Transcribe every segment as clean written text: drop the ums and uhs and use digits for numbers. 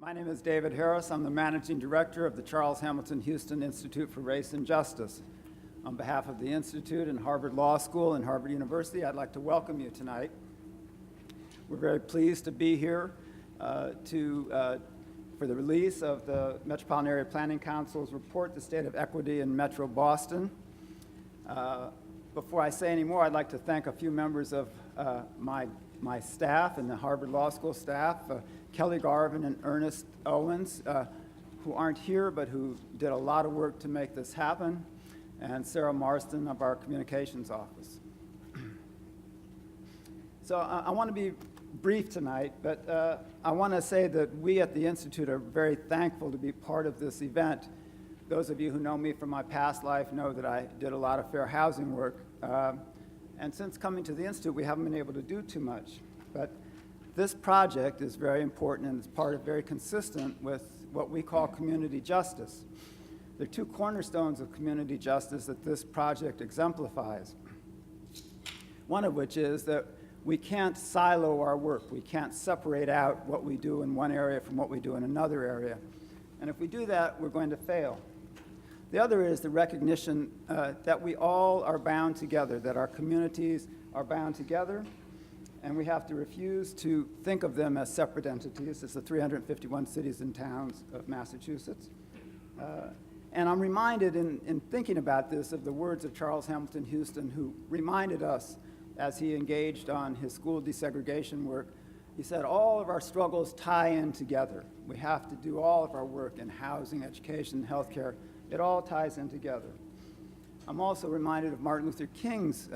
My name is David Harris. I'm the Managing Director of the Charles Hamilton Houston Institute for Race and Justice. On behalf of the Institute and Harvard Law School and Harvard University, I'd like to welcome you tonight. We're very pleased to be here for the release of the Metropolitan Area Planning Council's report, The State of Equity in Metro Boston. Before I say any more, I'd like to thank a few members of my staff and the Harvard Law School staff, Kelly Garvin and Ernest Owens, who aren't here but who did a lot of work to make this happen, and Sarah Marston of our communications office. So I want to be brief tonight, but I want to say that we at the Institute are very thankful to be part of this event. Those of you who know me from my past life know that I did a lot of fair housing work. And since coming to the Institute, we haven't been able to do too much. But this project is very important and it's very consistent with what we call community justice. There are two cornerstones of community justice that this project exemplifies. One of which is that we can't silo our work. We can't separate out what we do in one area from what we do in another area. And if we do that, we're going to fail. The other is the recognition that we all are bound together, that our communities are bound together, and we have to refuse to think of them as separate entities. It's the 351 cities and towns of Massachusetts. And I'm reminded in thinking about this of the words of Charles Hamilton Houston, who reminded us as he engaged on his school desegregation work. He said, all of our struggles tie in together. We have to do all of our work in housing, education, healthcare. It all ties in together. I'm also reminded of Martin Luther King's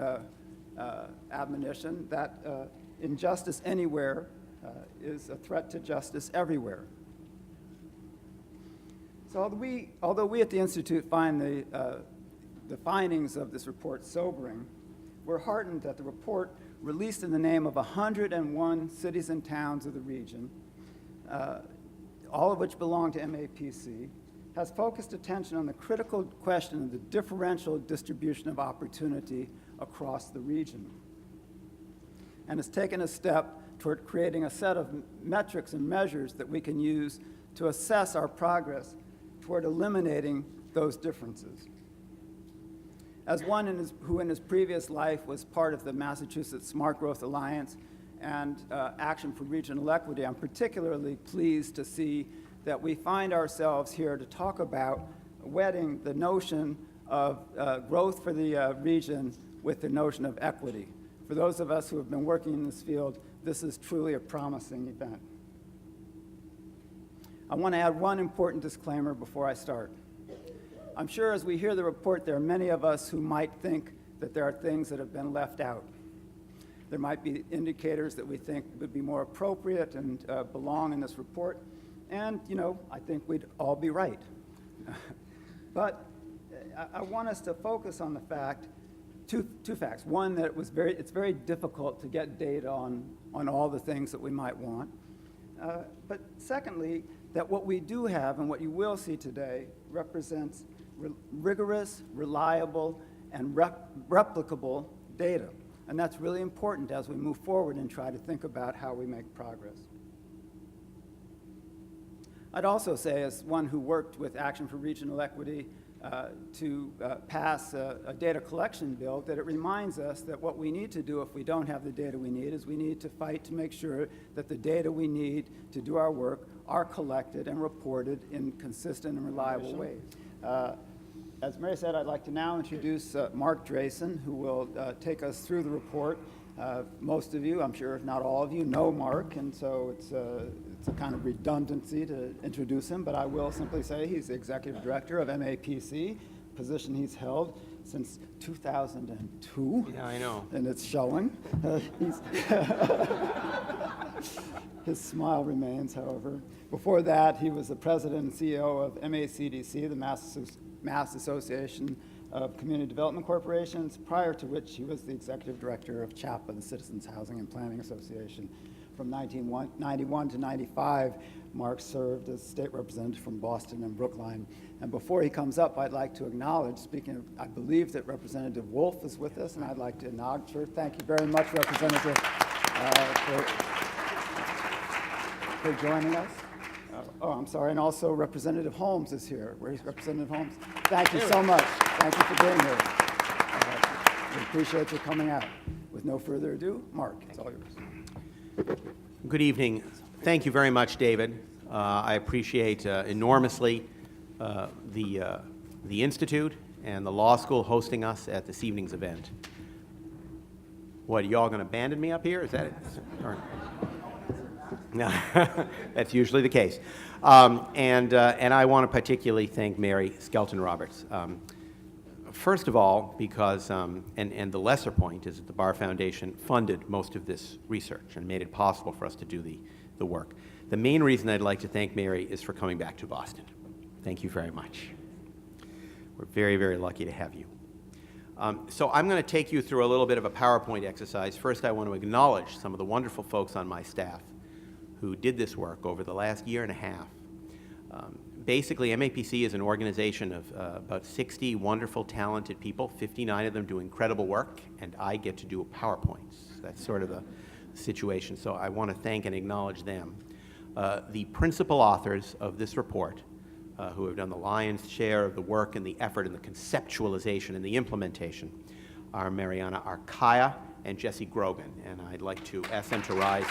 admonition that injustice anywhere is a threat to justice everywhere. So although we at the Institute find the findings of this report sobering, we're heartened that the report, released in the name of 101 cities and towns of the region, all of which belong to MAPC, has focused attention on the critical question of the differential distribution of opportunity across the region, and has taken a step toward creating a set of metrics and measures that we can use to assess our progress toward eliminating those differences. As one who in his previous life was part of the Massachusetts Smart Growth Alliance and Action for Regional Equity, I'm particularly pleased to see that we find ourselves here to talk about wedding the notion of growth for the region with the notion of equity. For those of us who have been working in this field, this is truly a promising event. I want to add one important disclaimer before I start. I'm sure as we hear the report, there are many of us who might think that there are things that have been left out. There might be indicators that we think would be more appropriate and belong in this report. And, you know, I think we'd all be right. But I want us to focus on the fact, two facts. One, that it's very difficult to get data on all the things that we might want. But secondly, that what we do have and what you will see today represents rigorous, reliable, and replicable data. And that's really important as we move forward and try to think about how we make progress. I'd also say, as one who worked with Action for Regional Equity to pass a data collection bill, that it reminds us that what we need to do if we don't have the data we need is we need to fight to make sure that the data we need to do our work are collected and reported in consistent and reliable ways. As Mary said, I'd like to now introduce Mark Drayson, who will take us through the report. Most of you, I'm sure if not all of you, know Mark, and so it's a kind of redundancy to introduce him, but I will simply say he's the Executive Director of MAPC, position he's held since 2002. Yeah, I know. And it's showing. His smile remains, however. Before that, he was the President and CEO of MACDC, the Mass Association of Community Development Corporations, prior to which he was the Executive Director of CHAPA, the Citizens Housing and Planning Association. From 1991 to 95, Mark served as state representative from Boston and Brookline. And before he comes up, I'd like to acknowledge, speaking of, I believe that Representative Wolf is with us, and I'd like to acknowledge her. Thank you very much, Representative, for joining us. Oh, I'm sorry, and also Representative Holmes is here. Where's Representative Holmes? Thank you so much. Thank you for being here. We appreciate you coming out. With no further ado, Mark, it's all yours. Good evening. Thank you very much, David. I appreciate enormously the Institute and the law school hosting us at this evening's event. What, y'all going to abandon me up here? Is that it? Or... No, that's usually the case. And I want to particularly thank Mary Skelton Roberts. First of all, because, and the lesser point is that the Barr Foundation funded most of this research and made it possible for us to do the work. The main reason I'd like to thank Mary is for coming back to Boston. Thank you very much. We're very, very lucky to have you. So I'm going to take you through a little bit of a PowerPoint exercise. First, I want to acknowledge some of the wonderful folks on my staff who did this work over the last year and a half. Basically, MAPC is an organization of about 60 wonderful, talented people. 59 of them do incredible work, and I get to do PowerPoints. That's sort of the situation, so I want to thank and acknowledge them. The principal authors of this report, who have done the lion's share of the work and the effort and the conceptualization and the implementation, are Mariana Arcaya and Jesse Grogan, and I'd like to ask them to rise.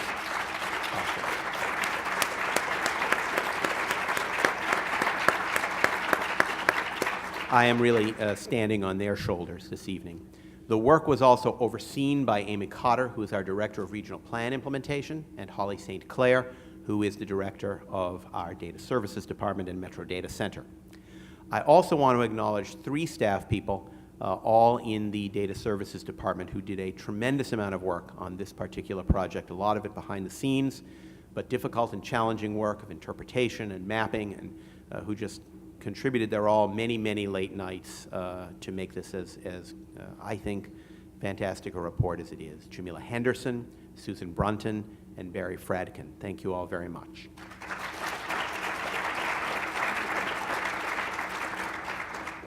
I am really standing on their shoulders this evening. The work was also overseen by Amy Cotter, who is our Director of Regional Plan Implementation, and Holly St. Clair, who is the Director of our Data Services Department and Metro Data Center. I also want to acknowledge 3 staff people, all in the Data Services Department, who did a tremendous amount of work on this particular project, a lot of it behind the scenes, but difficult and challenging work of interpretation and mapping, and who just contributed their all many, many late nights to make this as I think, fantastic a report as it is. Jamila Henderson, Susan Brunton, and Barry Fradkin. Thank you all very much.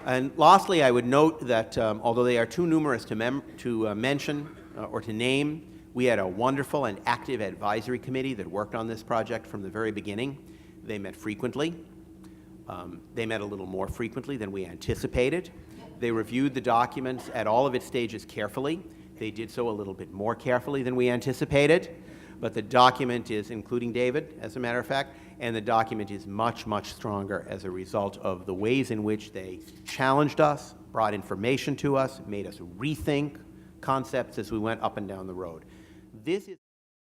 And lastly, I would note that although they are too numerous to mention or to name, we had a wonderful and active advisory committee that worked on this project from the very beginning. They met frequently. They met a little more frequently than we anticipated. They reviewed the documents at all of its stages carefully. They did so a little bit more carefully than we anticipated, but the document is, including David, as a matter of fact, and the document is much, much stronger as a result of the ways in which they challenged us, brought information to us, made us rethink concepts as we went up and down the road. This is